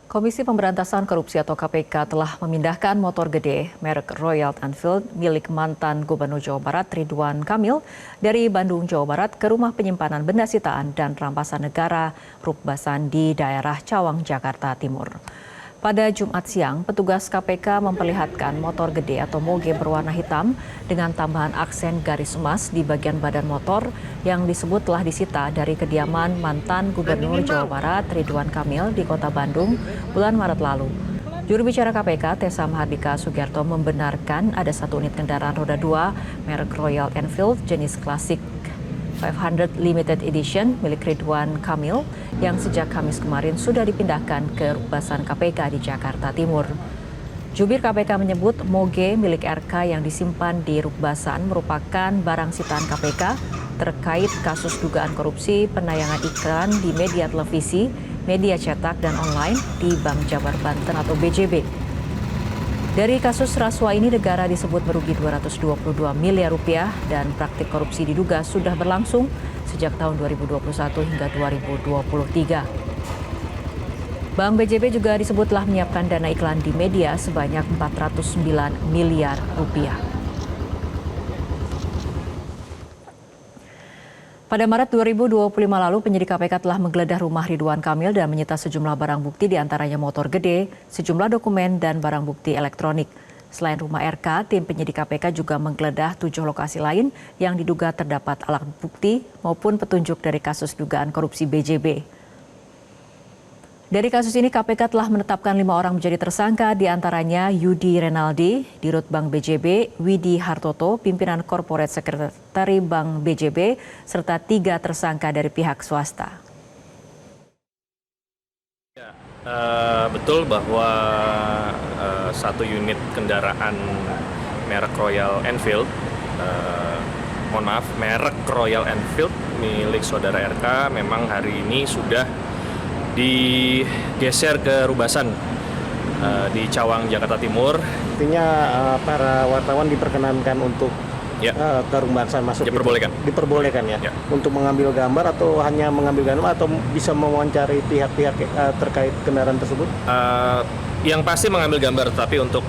Komisi Pemberantasan Korupsi atau KPK telah memindahkan motor gede merek Royal Enfield milik mantan Gubernur Jawa Barat Ridwan Kamil dari Bandung, Jawa Barat ke rumah penyimpanan benda sitaan dan rampasan negara Rukbasan di daerah Cawang, Jakarta Timur. Pada Jumat siang, petugas KPK memperlihatkan motor gede atau moge berwarna hitam dengan tambahan aksen garis emas di bagian badan motor yang disebut telah disita dari kediaman mantan Gubernur Jawa Barat Ridwan Kamil di Kota Bandung bulan Maret lalu. Juru bicara KPK, Tessa Mahardika Sugiarto membenarkan ada satu unit kendaraan roda 2 merek Royal Enfield jenis klasik 500 Limited Edition milik Ridwan Kamil yang sejak Kamis kemarin sudah dipindahkan ke Rukbasan KPK di Jakarta Timur. Jubir KPK menyebut moge milik RK yang disimpan di Rukbasan merupakan barang sitaan KPK terkait kasus dugaan korupsi penayangan iklan di media televisi, media cetak dan online di Bank Jabar Banten atau BJB. Dari kasus rasuah ini negara disebut merugi 222 miliar rupiah dan praktik korupsi diduga sudah berlangsung sejak tahun 2021 hingga 2023. Bank BJB juga disebut telah menyiapkan dana iklan di media sebanyak 409 miliar rupiah. Pada Maret 2025 lalu, penyidik KPK telah menggeledah rumah Ridwan Kamil dan menyita sejumlah barang bukti diantaranya motor gede, sejumlah dokumen, dan barang bukti elektronik. Selain rumah RK, tim penyidik KPK juga menggeledah 7 lokasi lain yang diduga terdapat alat bukti maupun petunjuk dari kasus dugaan korupsi BJB. Dari kasus ini, KPK telah menetapkan 5 orang menjadi tersangka, diantaranya Yudi Renaldi, Dirut Bank BJB, Widi Hartoto, pimpinan Corporate Secretary Bank BJB, serta 3 tersangka dari pihak swasta. Ya, betul bahwa satu unit kendaraan merek Royal Enfield, merek Royal Enfield milik saudara RK memang hari ini sudah digeser ke Rukbasan di Cawang, Jakarta Timur. Artinya para wartawan diperkenankan untuk ke Rukbasan masuk. Diperbolehkan ya. Untuk mengambil gambar atau hanya mengambil gambar atau bisa mewawancari pihak-pihak terkait kendaraan tersebut? Yang pasti mengambil gambar, tapi untuk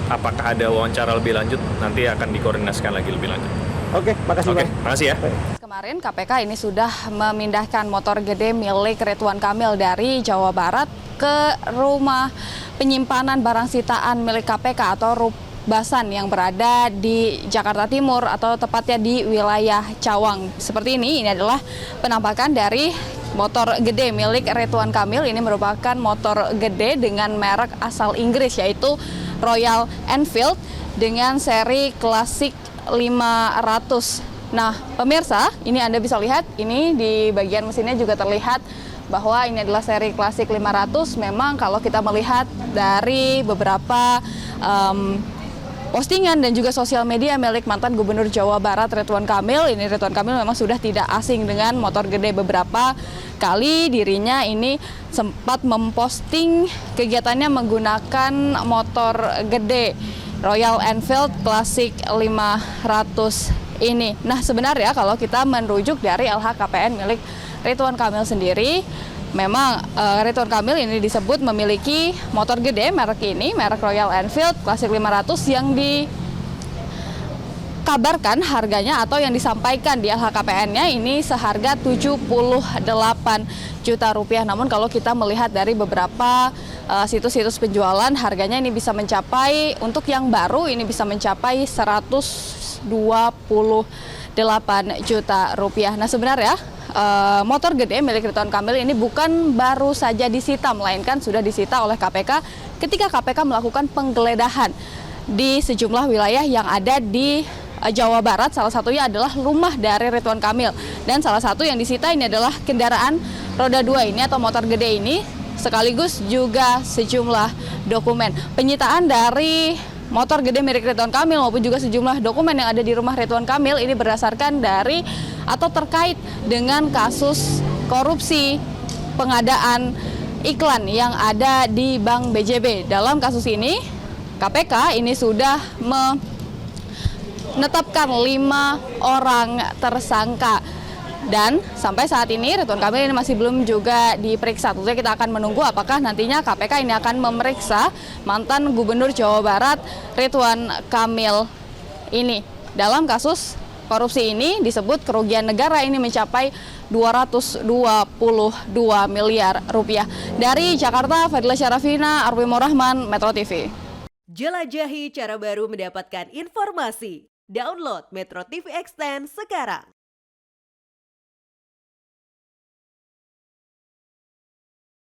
apakah ada wawancara lebih lanjut nanti akan dikoordinasikan lagi lebih lanjut. Oke, makasih Bang. Makasih ya. Kemarin KPK ini sudah memindahkan motor gede milik Ridwan Kamil dari Jawa Barat ke rumah penyimpanan barang sitaan milik KPK atau Rukbasan yang berada di Jakarta Timur atau tepatnya di wilayah Cawang. Seperti ini adalah penampakan dari motor gede milik Ridwan Kamil. Ini merupakan motor gede dengan merek asal Inggris yaitu Royal Enfield dengan seri klasik 500. Nah, pemirsa, ini Anda bisa lihat, ini di bagian mesinnya juga terlihat bahwa ini adalah seri klasik 500. Memang kalau kita melihat dari beberapa postingan dan juga sosial media milik mantan Gubernur Jawa Barat Ridwan Kamil, ini Ridwan Kamil memang sudah tidak asing dengan motor gede. Beberapa kali dirinya ini sempat memposting kegiatannya menggunakan motor gede Royal Enfield klasik 500 ini. Nah, sebenarnya kalau kita merujuk dari LHKPN milik Ridwan Kamil sendiri, memang Ridwan Kamil ini disebut memiliki motor gede merek ini, merek Royal Enfield klasik 500 yang dikabarkan harganya atau yang disampaikan di LHKPN-nya ini seharga 78 juta rupiah. Namun kalau kita melihat dari beberapa situs-situs penjualan, harganya ini bisa mencapai, untuk yang baru ini bisa mencapai 128 juta rupiah. Nah, sebenarnya motor gede milik Ridwan Kamil ini bukan baru saja disita, melainkan sudah disita oleh KPK ketika KPK melakukan penggeledahan di sejumlah wilayah yang ada di Jawa Barat. Salah satunya adalah rumah dari Ridwan Kamil. Dan salah satu yang disita ini adalah kendaraan roda 2 ini atau motor gede ini, sekaligus juga sejumlah dokumen. Penyitaan dari motor gede milik Ridwan Kamil maupun juga sejumlah dokumen yang ada di rumah Ridwan Kamil ini berdasarkan dari atau terkait dengan kasus korupsi pengadaan iklan yang ada di Bank BJB. Dalam kasus ini, KPK ini sudah menetapkan 5 orang tersangka. Dan sampai saat ini Ridwan Kamil ini masih belum juga diperiksa. Tentunya kita akan menunggu apakah nantinya KPK ini akan memeriksa mantan Gubernur Jawa Barat Ridwan Kamil ini. Dalam kasus korupsi ini disebut kerugian negara ini mencapai 222 miliar rupiah. Dari Jakarta, Fadila Syarafina, Arwi Morahman, Metro TV. Jelajahi cara baru mendapatkan informasi. Download Metro TV Extend sekarang.